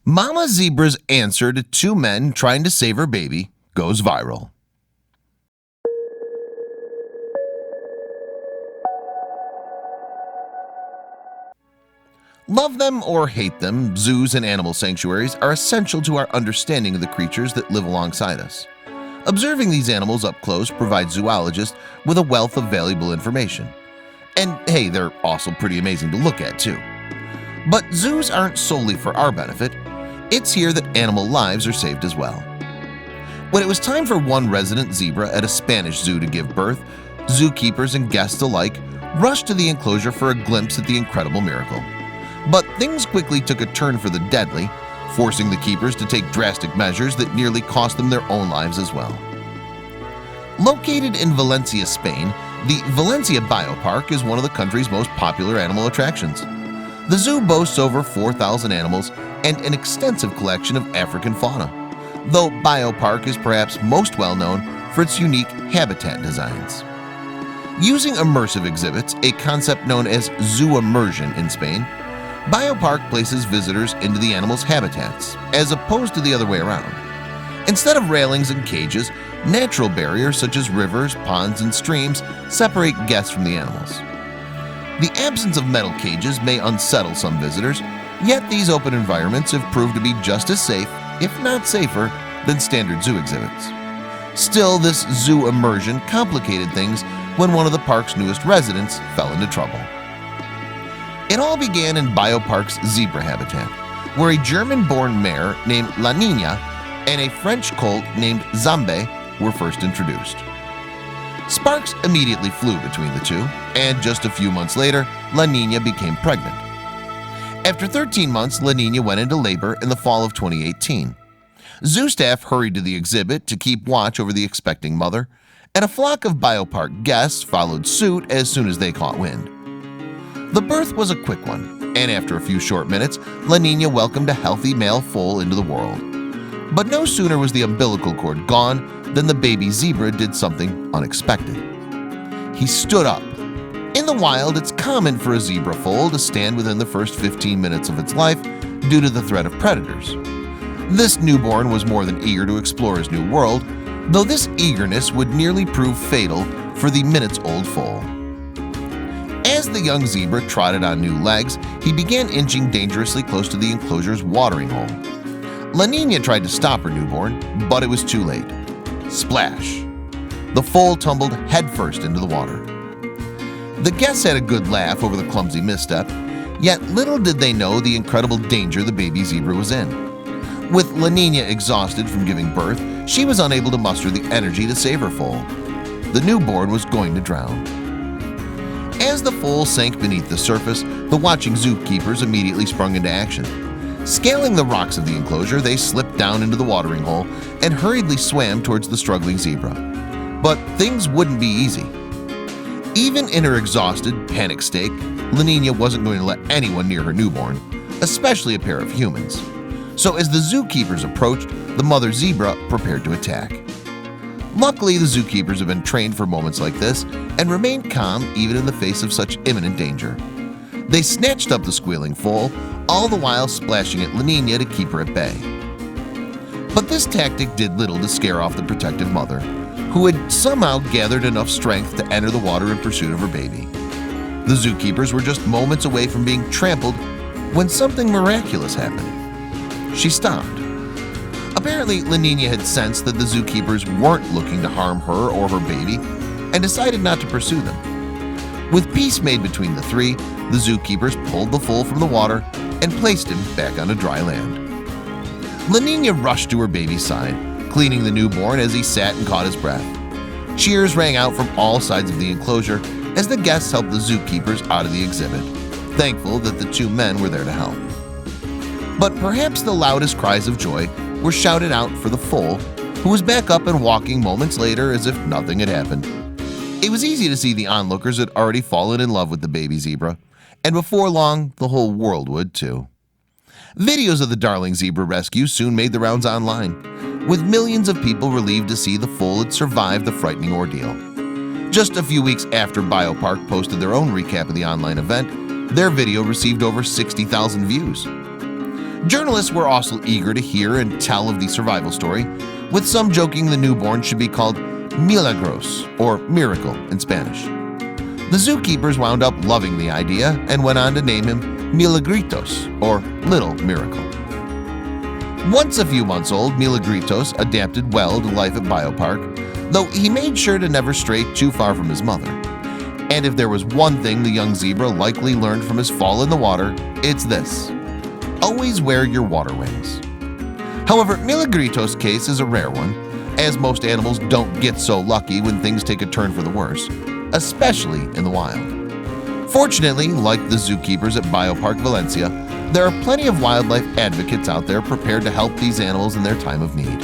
Mama Zebra's answer to two men trying to save her baby goes viral. Love them or hate them, zoos and animal sanctuaries are essential to our understanding of the creatures that live alongside us. Observing these animals up close provides zoologists with a wealth of valuable information. And hey, they're also pretty amazing to look at too. But zoos aren't solely for our benefit. It's here that animal lives are saved as well. When it was time for one resident zebra at a Spanish zoo to give birth, zookeepers and guests alike rushed to the enclosure for a glimpse at the incredible miracle. But things quickly took a turn for the deadly, forcing the keepers to take drastic measures that nearly cost them their own lives as well. Located in Valencia, Spain, the Valencia Biopark is one of the country's most popular animal attractions. The zoo boasts over 4,000 animals and an extensive collection of African fauna, though Biopark is perhaps most well known for its unique habitat designs. Using immersive exhibits, a concept known as zoo immersion in Spain, Biopark places visitors into the animals' habitats, as opposed to the other way around. Instead of railings and cages, natural barriers such as rivers, ponds, and streams separate guests from the animals. The absence of metal cages may unsettle some visitors, yet these open environments have proved to be just as safe, if not safer, than standard zoo exhibits. Still, this zoo immersion complicated things when one of the park's newest residents fell into trouble. It all began in Biopark's zebra habitat, where a German-born mare named La Niña and a French colt named Zambe were first introduced. Sparks immediately flew between the two, and just a few months later, La Niña became pregnant. After 13 months, La Niña went into labor in the fall of 2018. Zoo staff hurried to the exhibit to keep watch over the expecting mother, and a flock of Biopark guests followed suit as soon as they caught wind. The birth was a quick one, and after a few short minutes, La Niña welcomed a healthy male foal into the world. But no sooner was the umbilical cord gone than the baby zebra did something unexpected. He stood up. In the wild, it's common for a zebra foal to stand within the first 15 minutes of its life due to the threat of predators. This newborn was more than eager to explore his new world, though this eagerness would nearly prove fatal for the minutes-old foal. As the young zebra trotted on new legs, he began inching dangerously close to the enclosure's watering hole. La Niña tried to stop her newborn, but it was too late. Splash! The foal tumbled headfirst into the water. The guests had a good laugh over the clumsy misstep, yet little did they know the incredible danger the baby zebra was in. With La Niña exhausted from giving birth, she was unable to muster the energy to save her foal. The newborn was going to drown. As the foal sank beneath the surface, the watching zookeepers immediately sprung into action. Scaling the rocks of the enclosure, they slipped down into the watering hole and hurriedly swam towards the struggling zebra. But things wouldn't be easy. Even in her exhausted, panicked state, La Niña wasn't going to let anyone near her newborn, especially a pair of humans. So as the zookeepers approached, the mother zebra prepared to attack. Luckily, the zookeepers have been trained for moments like this and remained calm even in the face of such imminent danger. They snatched up the squealing foal, all the while splashing at La Niña to keep her at bay. But this tactic did little to scare off the protective mother, who had somehow gathered enough strength to enter the water in pursuit of her baby. The zookeepers were just moments away from being trampled when something miraculous happened. She stopped. Apparently, La Niña had sensed that the zookeepers weren't looking to harm her or her baby and decided not to pursue them. With peace made between the three, the zookeepers pulled the foal from the water and placed him back on dry land. La Niña rushed to her baby's side, cleaning the newborn as he sat and caught his breath. Cheers rang out from all sides of the enclosure as the guests helped the zookeepers out of the exhibit, thankful that the two men were there to help. But perhaps the loudest cries of joy were shouted out for the foal, who was back up and walking moments later as if nothing had happened. It was easy to see the onlookers had already fallen in love with the baby zebra, and before long, the whole world would too. Videos of the darling zebra rescue soon made the rounds online, with millions of people relieved to see the foal had survived the frightening ordeal. Just a few weeks after Biopark posted their own recap of the online event, their video received over 60,000 views. Journalists were also eager to hear and tell of the survival story, with some joking the newborn should be called Milagros, or miracle in Spanish. The zookeepers wound up loving the idea and went on to name him Milagritos, or Little Miracle. Once a few months old, Milagritos adapted well to life at Biopark, though he made sure to never stray too far from his mother. And if there was one thing the young zebra likely learned from his fall in the water, it's this: always wear your water wings. However, Milagritos' case is a rare one, as most animals don't get so lucky when things take a turn for the worse, especially in the wild. Fortunately, like the zookeepers at Biopark Valencia, there are plenty of wildlife advocates out there prepared to help these animals in their time of need.